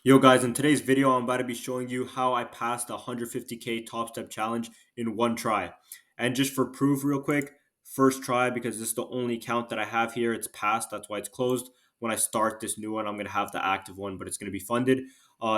Yo guys, in today's video, I'm about to be showing you how I passed the 150K top step challenge in one try. And just for proof real quick, first try because this is the only account that I have here. It's passed, that's why it's closed. When I start this new one, I'm going to have the active one, but it's going to be funded.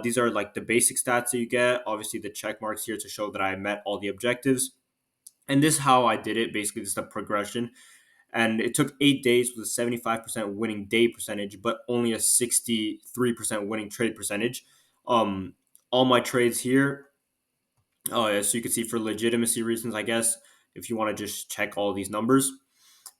These are like the basic stats that you get. Obviously the check marks here to show that I met all the objectives. And this is how I did it. Basically, this is the progression, and it took 8 days with a 75% winning day percentage, but only a 63% winning trade percentage. Um, all my trades here, so you can see for legitimacy reasons, I guess, if you want to just check all these numbers.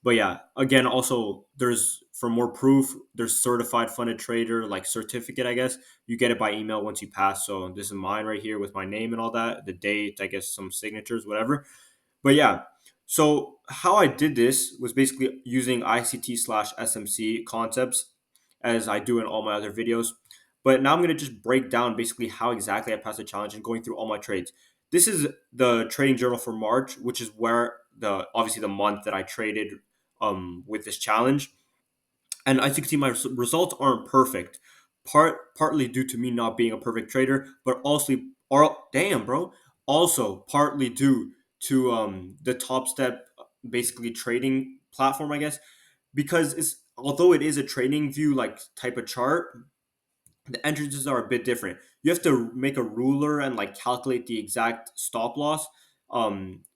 But yeah, again, also there's for more proof, there's certified funded trader like certificate, I guess. You get it by email once you pass. So this is mine right here with my name and all that, the date, I guess some signatures, whatever. But yeah, so how I did this was basically using ICT slash SMC concepts as I do in all my other videos. But now I'm going to just break down basically how exactly I passed the challenge and going through all my trades. This is the trading journal for March, which is where the obviously the month that I traded with this challenge. And as you can see, my results aren't perfect. Partly due to me not being a perfect trader, but also damn bro, also partly due to the Top Step basically trading platform, I guess, because it's although it is a trading view like type of chart, the entrances are a bit different. You have to make a ruler and like calculate the exact stop loss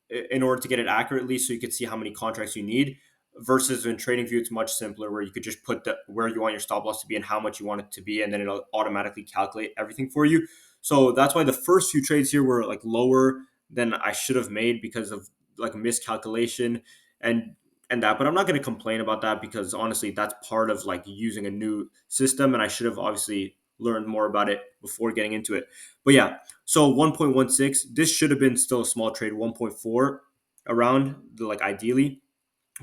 in order to get it accurately so you can see how many contracts you need. Versus in trading view, it's much simpler where you could just put the where you want your stop loss to be and how much you want it to be, and then it'll automatically calculate everything for you. So that's why the first few trades here were like lower than I should have made because of like miscalculation and that. But I'm not going to complain about that because honestly, that's part of like using a new system, and I should have obviously learned more about it before getting into it. But yeah, so 1.16, this should have been still a small trade, 1.4 around the like ideally.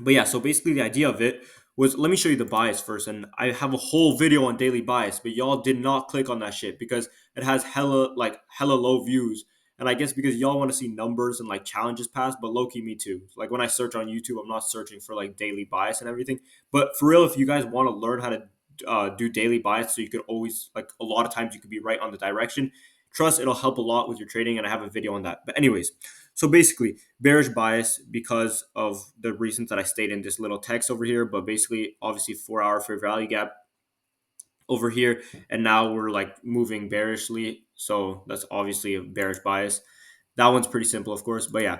But yeah, so basically the idea of it was let me show you the bias first. And I have a whole video on daily bias, but y'all did not click on that shit because it has hella low views. And I guess because y'all want to see numbers and like challenges passed, but low key me too. Like when I search on YouTube, I'm not searching for like daily bias and everything. But for real, if you guys want to learn how to do daily bias, so you could always like a lot of times you could be right on the direction. Trust it'll help a lot with your trading, and I have a video on that. But anyways, so basically, bearish bias because of the reasons that I state in this little text over here. But basically, obviously, 4 hour fair value gap over here, and now we're like moving bearishly. So that's obviously a bearish bias. That one's pretty simple, of course. But yeah,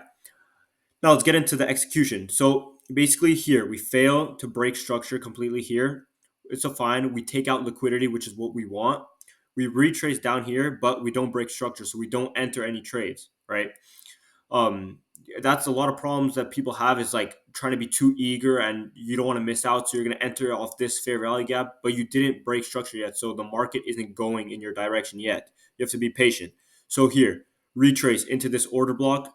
now let's get into the execution. So basically, here we fail to break structure completely here. It's a fine. We take out liquidity, which is what we want. We retrace down here, but we don't break structure, so we don't enter any trades, right? um that's a lot of problems that people have is like trying to be too eager and you don't want to miss out, so you're going to enter off this fair value gap, but you didn't break structure yet, so the market isn't going in your direction yet. You have to be patient. So here, retrace into this order block,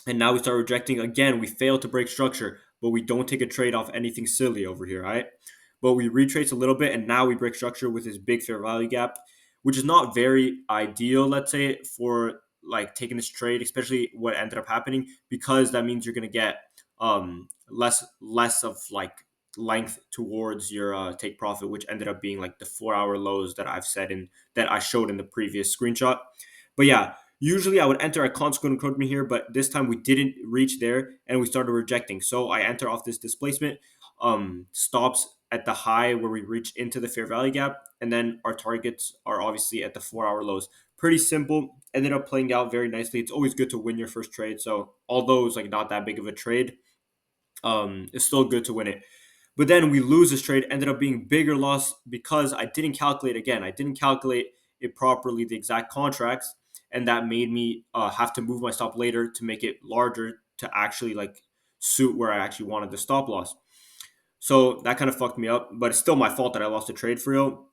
and now we start rejecting again. We fail to break structure, but we don't take a trade off anything silly over here, right? But we retrace a little bit, and now we break structure with this big fair value gap, which is not very ideal, let's say, for like taking this trade, especially what ended up happening, because that means you're going to get less of like length towards your take profit, which ended up being like the 4 hour lows that I've said in that I showed in the previous screenshot. But yeah, usually I would enter a consequent encroachment here, but this time we didn't reach there and we started rejecting. So I enter off this displacement, stops at the high where we reach into the fair value gap, and then our targets are obviously at the 4 hour lows. Pretty simple. Ended up playing out very nicely. It's always good to win your first trade. So although it's like not that big of a trade, it's still good to win it. But then we lose this trade, ended up being bigger loss because I didn't calculate again. I didn't calculate it properly, the exact contracts, and that made me have to move my stop later to make it larger to actually like suit where I actually wanted the stop loss. So that kind of fucked me up, but it's still my fault that I lost the trade for real.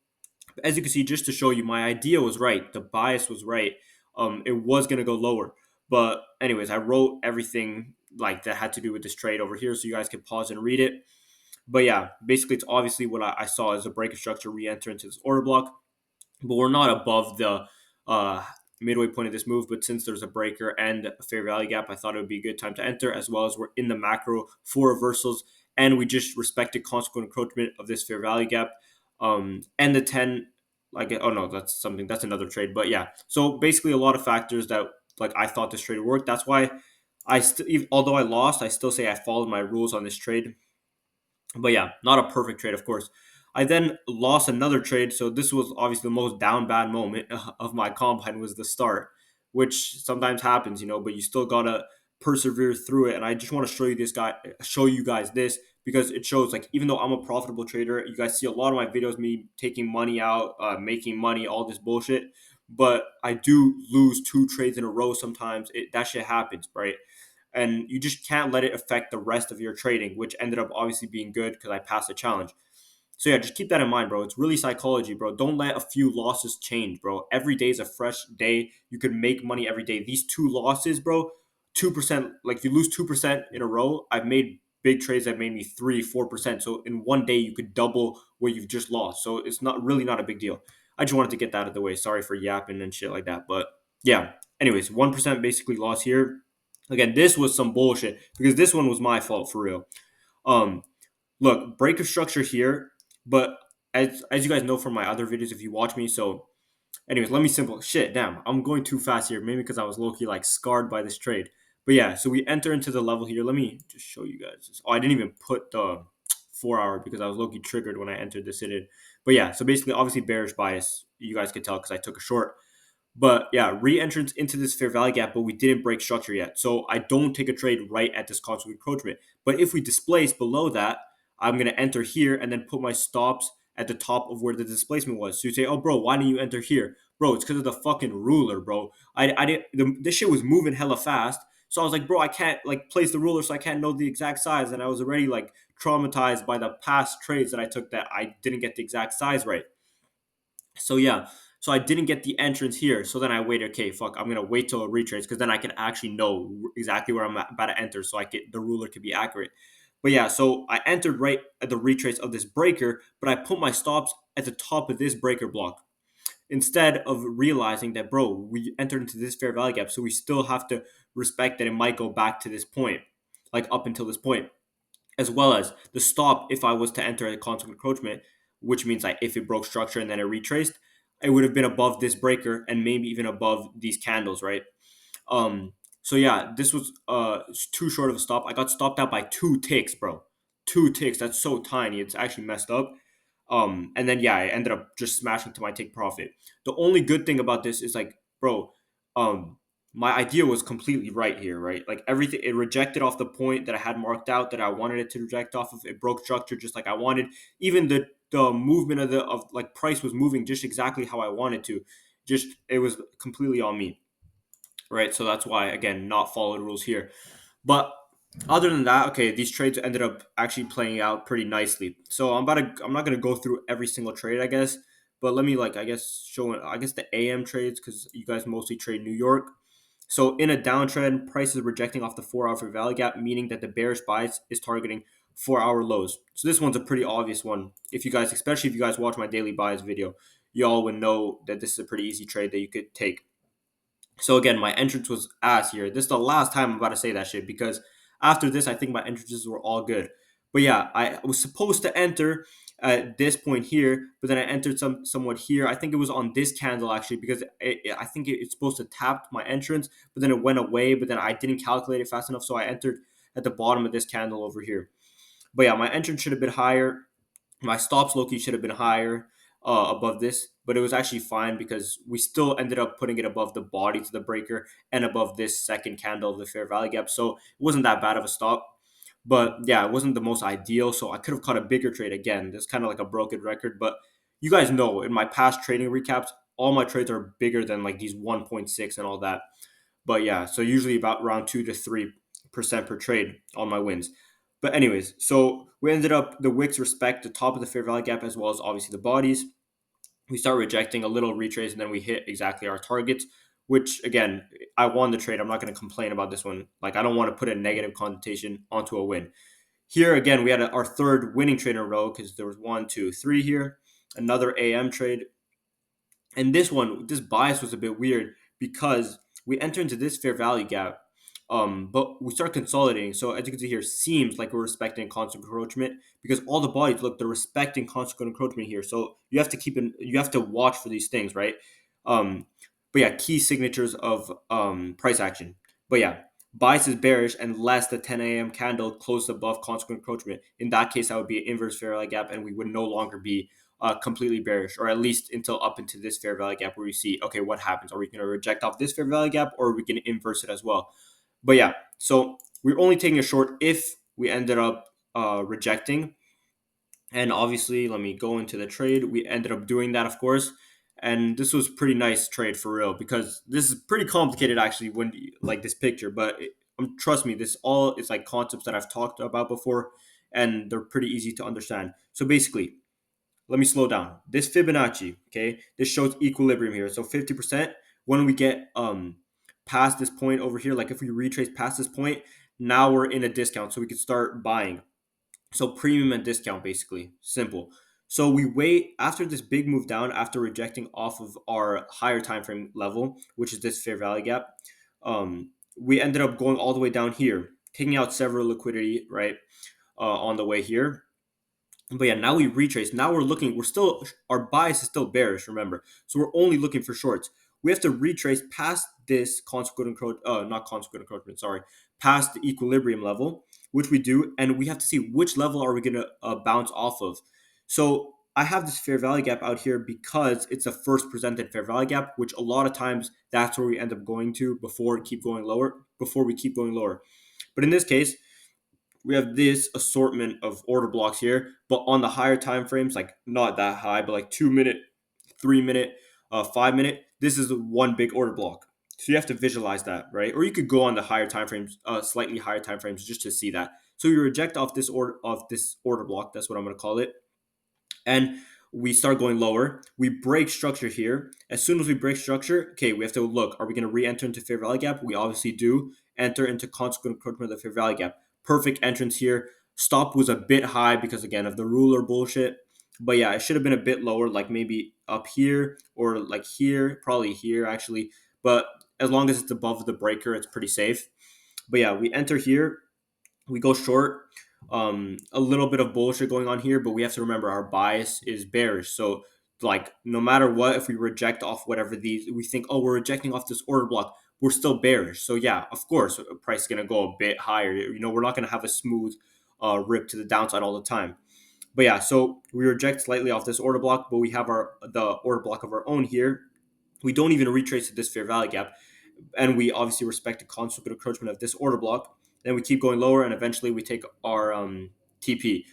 As you can see, just to show you, my idea was right. The bias was right. It was gonna go lower, but anyways, I wrote everything like that had to do with this trade over here, so you guys can pause and read it. But yeah, basically, it's obviously what I saw as a break of structure re-enter into this order block, but we're not above the uh, midway point of this move. But since there's a breaker and a fair value gap, I thought it would be a good time to enter, as well as we're in the macro for reversals, and we just respected consequent encroachment of this fair value gap, and the 10 like, oh no, that's another trade. But yeah, so basically a lot of factors that like I thought this trade would work. That's why although I lost, I still say I followed my rules on this trade. But yeah, not a perfect trade, of course. I then lost another trade, so this was obviously the most down bad moment of my combine was the start, which sometimes happens, but you still gotta persevere through it. And I just want to show you guys this because it shows like even though I'm a profitable trader, you guys see a lot of my videos me taking money out, making money, all this bullshit. But I do lose two trades in a row sometimes. That shit happens, right? And you just can't let it affect the rest of your trading, which ended up obviously being good because I passed the challenge. So yeah, just keep that in mind, bro. It's really psychology, bro. Don't let a few losses change, bro. Every day is a fresh day. You can make money every day. These two losses, bro, 2%, like if you lose 2% in a row, I've made big trades that made me 3, 4%. So in one day you could double what you've just lost. So it's not a big deal. I just wanted to get that out of the way. Sorry for yapping and shit like that. But yeah. Anyways, 1% basically loss here. Again, this was some bullshit because this one was my fault for real. Um, Look, break of structure here, but as you guys know from my other videos, if you watch me, so anyways, let me simple shit. Damn, I'm going too fast here, maybe because I was low key like scarred by this trade. But yeah, so we enter into the level here. Let me just show you guys. Oh, I didn't even put the 4 hour because I was low key triggered when I entered this in. But yeah, so basically, obviously bearish bias. You guys could tell because I took a short. But yeah, re-entrance into this fair value gap, but we didn't break structure yet. So I don't take a trade right at this constant encroachment. But if we displace below that, I'm going to enter here and then put my stops at the top of where the displacement was. So you say, oh, bro, why didn't you enter here? Bro, it's because of the fucking ruler, bro. This shit was moving hella fast. So I was like, bro, I can't like place the ruler so I can't know the exact size. And I was already like traumatized by the past trades that I took that I didn't get the exact size right. So yeah, so I didn't get the entrance here. So then I waited. Okay, fuck, I'm gonna wait till it retrace because then I can actually know exactly where I'm about to enter, so the ruler could be accurate. But yeah, so I entered right at the retrace of this breaker, but I put my stops at the top of this breaker block instead of realizing that, bro, we entered into this fair value gap, so we still have to respect that it might go back to this point, like up until this point, as well as the stop if I was to enter a constant encroachment, which means like if it broke structure and then it retraced, it would have been above this breaker and maybe even above these candles, right? Um, so yeah, this was too short of a stop. I got stopped out by 2 ticks, bro. 2 ticks. That's so tiny. It's actually messed up. And then yeah, I ended up just smashing to my take profit. The only good thing about this is like, bro, um, my idea was completely right here, right? Like everything, it rejected off the point that I had marked out that I wanted it to reject off of. It broke structure just like I wanted. Even the movement of like price was moving just exactly how I wanted to. Just it was completely on me, right? So that's why again, not follow the rules here. But other than that, okay, these trades ended up actually playing out pretty nicely. So I'm not gonna go through every single trade, I guess, but let me like I guess show I guess the AM trades because you guys mostly trade New York. So in a downtrend, price is rejecting off the 4 hour for value gap, meaning that the bearish bias is targeting 4 hour lows. So this one's a pretty obvious one. If you guys, especially if you guys watch my daily bias video, y'all would know that this is a pretty easy trade that you could take. So again, my entrance was ass here. This is the last time I'm about to say that shit because after this, I think my entrances were all good. But yeah, I was supposed to enter at this point here, but then I entered somewhat here. I think it was on this candle actually because I think it's supposed to tap my entrance, but then it went away. But then I didn't calculate it fast enough, so I entered at the bottom of this candle over here. But yeah, my entrance should have been higher. My stops low-key should have been higher above this, but it was actually fine because we still ended up putting it above the body to the breaker and above this second candle of the fair value gap. So it wasn't that bad of a stop. But yeah, it wasn't the most ideal. So I could have caught a bigger trade again. That's kind of like a broken record. But you guys know in my past trading recaps, all my trades are bigger than like these 1.6 and all that. But yeah, so usually about around 2 to 3% per trade on my wins. But anyways, so we ended up the wicks respect the top of the fair value gap as well as obviously the bodies. We start rejecting a little retrace and then we hit exactly our targets, which again, I won the trade. I'm not going to complain about this one. Like I don't want to put a negative connotation onto a win. Here again, we had our third winning trade in a row because there was 1, 2, 3 here. Another AM trade. And this bias was a bit weird because we enter into this fair value gap But we start consolidating. So as you can see here, seems like we're respecting constant encroachment because all the bodies look, they're respecting constant encroachment here. So you have to watch for these things, right? Um, but yeah, key signatures of price action. But yeah, bias is bearish unless the 10 a.m. candle closed above constant encroachment. In that case, that would be an inverse fair value gap, and we would no longer be completely bearish, or at least until up into this fair value gap where we see, okay, what happens? Are we going to reject off this fair value gap, or are we going to inverse it as well? But yeah, so we're only taking a short if we ended up rejecting. And obviously, let me go into the trade. We ended up doing that, of course. And this was pretty nice trade for real because this is pretty complicated actually when like this picture. But trust me, this all is like concepts that I've talked about before, and they're pretty easy to understand. So basically, let me slow down. This Fibonacci, okay, this shows equilibrium here. So 50%, when we get past this point over here, like if we retrace past this point, now we're in a discount. So we could start buying. So premium and discount, basically. Simple. So we wait after this big move down, after rejecting off of our higher time frame level, which is this fair value gap. We ended up going all the way down here, taking out several liquidity, right, on the way here. But yeah, now we retrace. Now we're looking, we're still, our bias is still bearish, remember. So we're only looking for shorts. We have to retrace past this consequent encroachment, not consequent encroachment, sorry, past the equilibrium level, which we do. And we have to see which level are we going to bounce off of. So I have this fair value gap out here because it's a first presented fair value gap, which a lot of times that's where we end up going to before we keep going lower. But in this case, we have this assortment of order blocks here, but on the higher time frames, like not that high, but like 2 minute, 3 minute, 5 minute, this is one big order block. So you have to visualize that, right? Or you could go on the higher time frames, slightly higher time frames, just to see that. So you reject off this order block. That's what I'm going to call it, and we start going lower. We break structure here. As soon as we break structure, okay, we have to look. Are we going to re-enter into fair value gap? We obviously do. Enter into consequent encroachment of the fair value gap. Perfect entrance here. Stop was a bit high because again of the ruler bullshit. But yeah, it should have been a bit lower, like maybe up here or like here, probably here actually. But as long as it's above the breaker, it's pretty safe. But yeah, we enter here, we go short. A little bit of bullshit going on here, but we have to remember our bias is bearish. So like no matter what, if we reject off whatever these, we think, oh, we're rejecting off this order block, we're still bearish. So yeah, of course, price is gonna go a bit higher. You know, we're not gonna have a smooth rip to the downside all the time. But yeah, so we reject slightly off this order block, but we have the order block of our own here. We don't even retrace to this fair value gap, and we obviously respect the consequent encroachment of this order block. Then we keep going lower, and eventually we take our TP.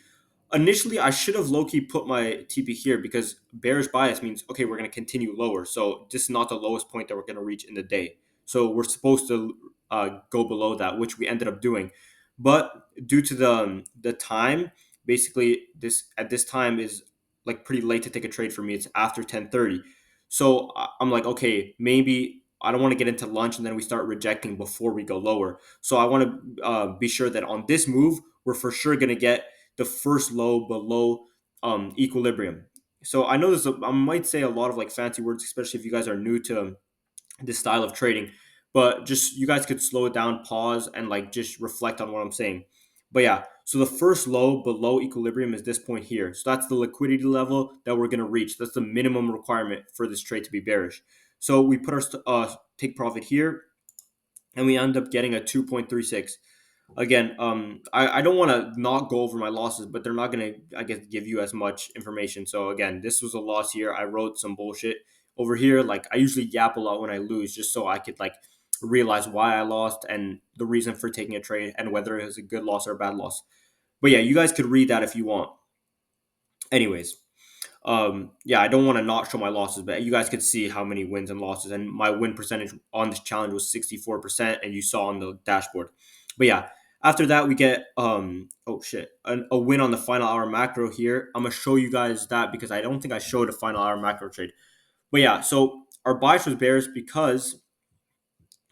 Initially, I should have low key put my TP here because bearish bias means, okay, we're going to continue lower. So this is not the lowest point that we're going to reach in the day. So we're supposed to go below that, which we ended up doing. But due to the time, basically this at this time is like pretty late to take a trade for me. It's after 10:30. So I'm like, okay, maybe I don't want to get into lunch and then we start rejecting before we go lower. So I want to be sure that on this move, we're for sure going to get the first low below equilibrium. So I know I might say a lot of like fancy words, especially if you guys are new to this style of trading, but just you guys could slow it down, pause, and like just reflect on what I'm saying. But yeah, so the first low below equilibrium is this point here. So that's the liquidity level that we're going to reach. That's the minimum requirement for this trade to be bearish. So we put our take profit here, and we end up getting a 2.36. Again, I don't want to not go over my losses, but they're not going to, I guess, give you as much information. So again, this was a loss here. I wrote some bullshit over here. Like I usually yap a lot when I lose, just so I could like realize why I lost and the reason for taking a trade and whether it was a good loss or a bad loss. But yeah, you guys could read that if you want. Anyways, yeah, I don't want to not show my losses, but you guys could see how many wins and losses, and my win percentage on this challenge was 64%, and you saw on the dashboard. But yeah, after that we get oh shit, a win on the final hour macro here. I'm gonna show you guys that because I don't think I showed a final hour macro trade. But yeah, so our bias was bearish because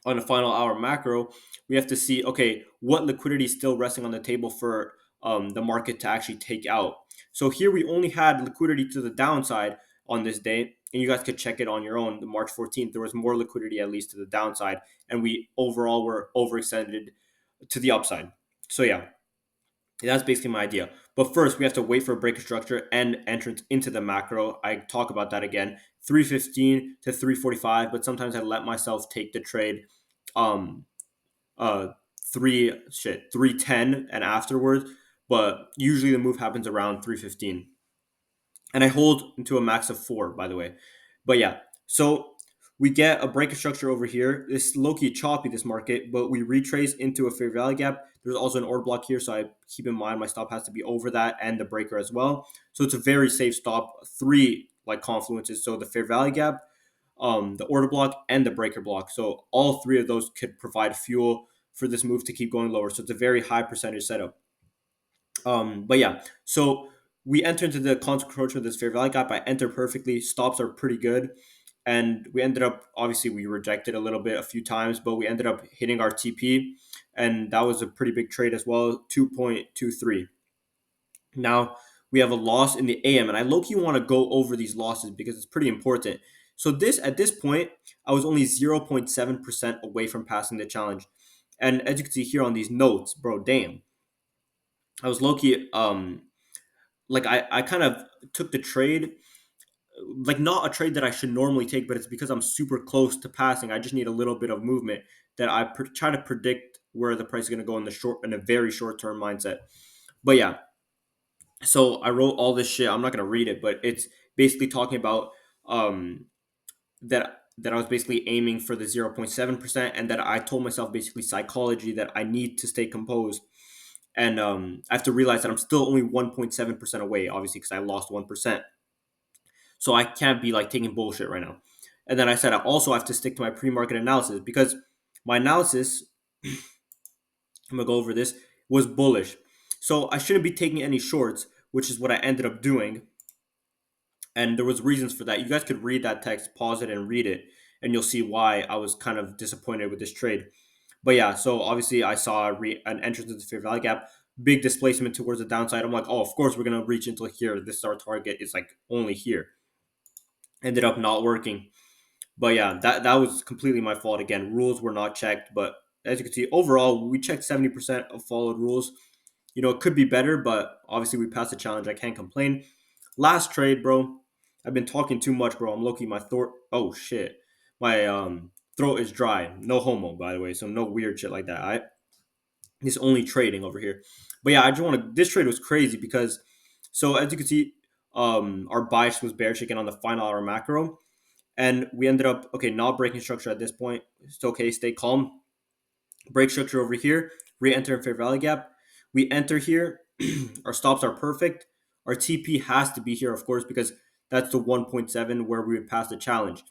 on the final hour macro, we have to see, okay, what liquidity is still resting on the table for the market to actually take out. So here we only had liquidity to the downside on this day, and you guys could check it on your own. The March 14th, there was more liquidity at least to the downside, and we overall were overextended to the upside. So yeah, that's basically my idea. But first, we have to wait for a breaker structure and entrance into the macro. I talk about that again, 315 to 345. But sometimes I let myself take the trade, um, uh, 310 and afterwards. But usually the move happens around 315, and I hold into a max of 4, by the way. But yeah, so we get a breaker structure over here. It's low-key choppy, this market, but we retrace into a fair value gap. There's also an order block here, so I keep in mind my stop has to be over that and the breaker as well. So it's a very safe stop. 3 like confluences. So the fair value gap, the order block, and the breaker block. So all 3 of those could provide fuel for this move to keep going lower. So it's a very high percentage setup. But yeah, so we enter into the constant encroachment of this fair value gap. I enter perfectly. Stops are pretty good. And we ended up, obviously, we rejected a little bit a few times, but we ended up hitting our TP. And that was a pretty big trade as well, 2.23. Now we have a loss in the AM. And I low key want to go over these losses because it's pretty important. So at this point, I was only 0.7% away from passing the challenge. And as you can see here on these notes, bro, damn. I was low key like I kind of took the trade, like not a trade that I should normally take, but it's because I'm super close to passing. I just need a little bit of movement that try to predict where the price is going to go in a very short term mindset. But yeah, so I wrote all this shit. I'm not going to read it, but it's basically talking about um that I was basically aiming for the 0.7%, and that I told myself basically psychology that I need to stay composed. And I have to realize that I'm still only 1.7% away, obviously, because I lost 1%. So I can't be like taking bullshit right now. And then I said I also have to stick to my pre-market analysis because my analysis, I'm gonna go over this, was bullish. So I shouldn't be taking any shorts, which is what I ended up doing. And there was reasons for that. You guys could read that text, pause it, and read it, and you'll see why I was kind of disappointed with this trade. But yeah, so obviously I saw an entrance into the fair value gap, big displacement towards the downside. I'm like, oh, of course we're gonna reach until here. This is our target. It's like only here. Ended up not working. But yeah, that was completely my fault again. Rules were not checked, but as you can see, overall we checked 70% of followed rules. You know, it could be better, but obviously we passed the challenge. I can't complain. Last trade, bro. I've been talking too much, bro. I'm looking my throat. Oh shit, my throat is dry. No homo, by the way. So no weird shit like that. I This only trading over here. But yeah, I just want to. This trade was crazy because, so as you can see, our bias was bearish again on the final hour macro, and we ended up not breaking structure at this point. It's okay, stay calm. Break structure over here. Re-enter in fair value gap. We enter here. Our stops are perfect. Our TP has to be here, of course, because that's the 1.7 where we would pass the challenge.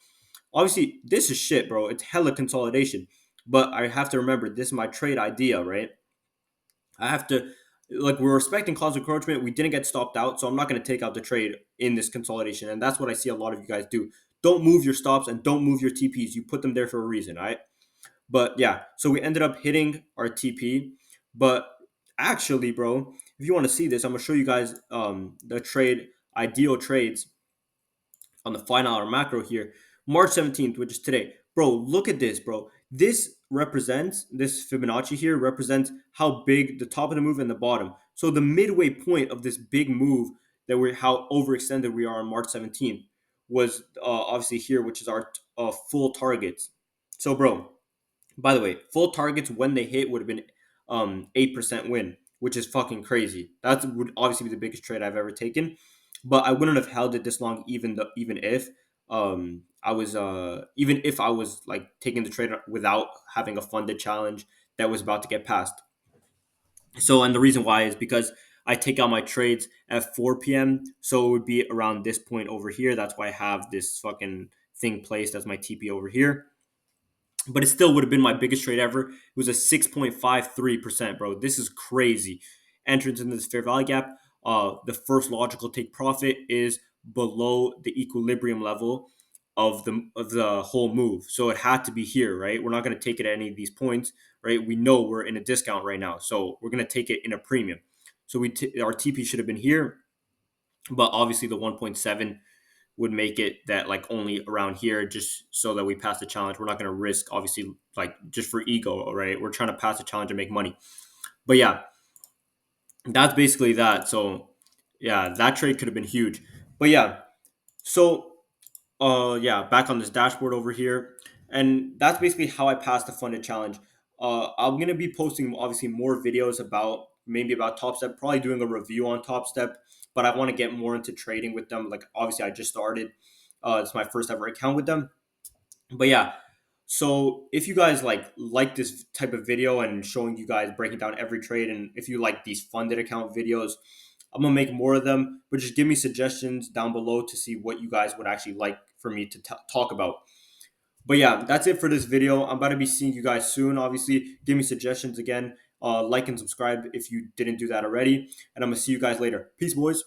Obviously, this is shit, bro. It's hella consolidation. But I have to remember, this is my trade idea, right? I have to, like, we're respecting cause encroachment. We didn't get stopped out, so I'm not going to take out the trade in this consolidation. And that's what I see a lot of you guys do. Don't move your stops and don't move your TPs. You put them there for a reason, all right? But yeah, so we ended up hitting our TP. But actually, bro, if you want to see this, I'm going to show you guys the trade, ideal trades on the final hour macro here. March 17th, which is today. Bro, look at this, bro. This Fibonacci here represents how big the top of the move and the bottom. So the midway point of this big move how overextended we are on March 17th was obviously here, which is our full targets. So, bro, by the way, full targets when they hit would have been 8% win, which is fucking crazy. That would obviously be the biggest trade I've ever taken, but I wouldn't have held it this long even if even if I was like taking the trade without having a funded challenge that was about to get passed. So, and the reason why is because I take out my trades at 4 p.m. So it would be around this point over here. That's why I have this fucking thing placed as my TP over here, but it still would have been my biggest trade ever. It was a 6.53%, bro. This is crazy. Entrance into this fair value gap. The first logical take profit is below the equilibrium level of the whole move. So it had to be here, right? We're not going to take it at any of these points, right? We know we're in a discount right now, so we're going to take it in a premium. So our TP should have been here, but obviously the 1.7 would make it that like only around here, just so that we pass the challenge. We're not going to risk, obviously, like just for ego, right? We're trying to pass the challenge and make money. But yeah, that's basically that. So yeah, that trade could have been huge. But yeah, so yeah, back on this dashboard over here, and that's basically how I passed the funded challenge. I'm gonna be posting obviously more videos about maybe about TopStep, probably doing a review on TopStep, but I want to get more into trading with them. Like obviously, I just started. It's my first ever account with them, but yeah. So if you guys like this type of video and showing you guys breaking down every trade, and if you like these funded account videos, I'm gonna make more of them. But just give me suggestions down below to see what you guys would actually like for me to talk about. But yeah, that's it for this video. I'm about to be seeing you guys soon. Obviously, give me suggestions again. Like and subscribe if you didn't do that already. And I'm gonna see you guys later. Peace, boys.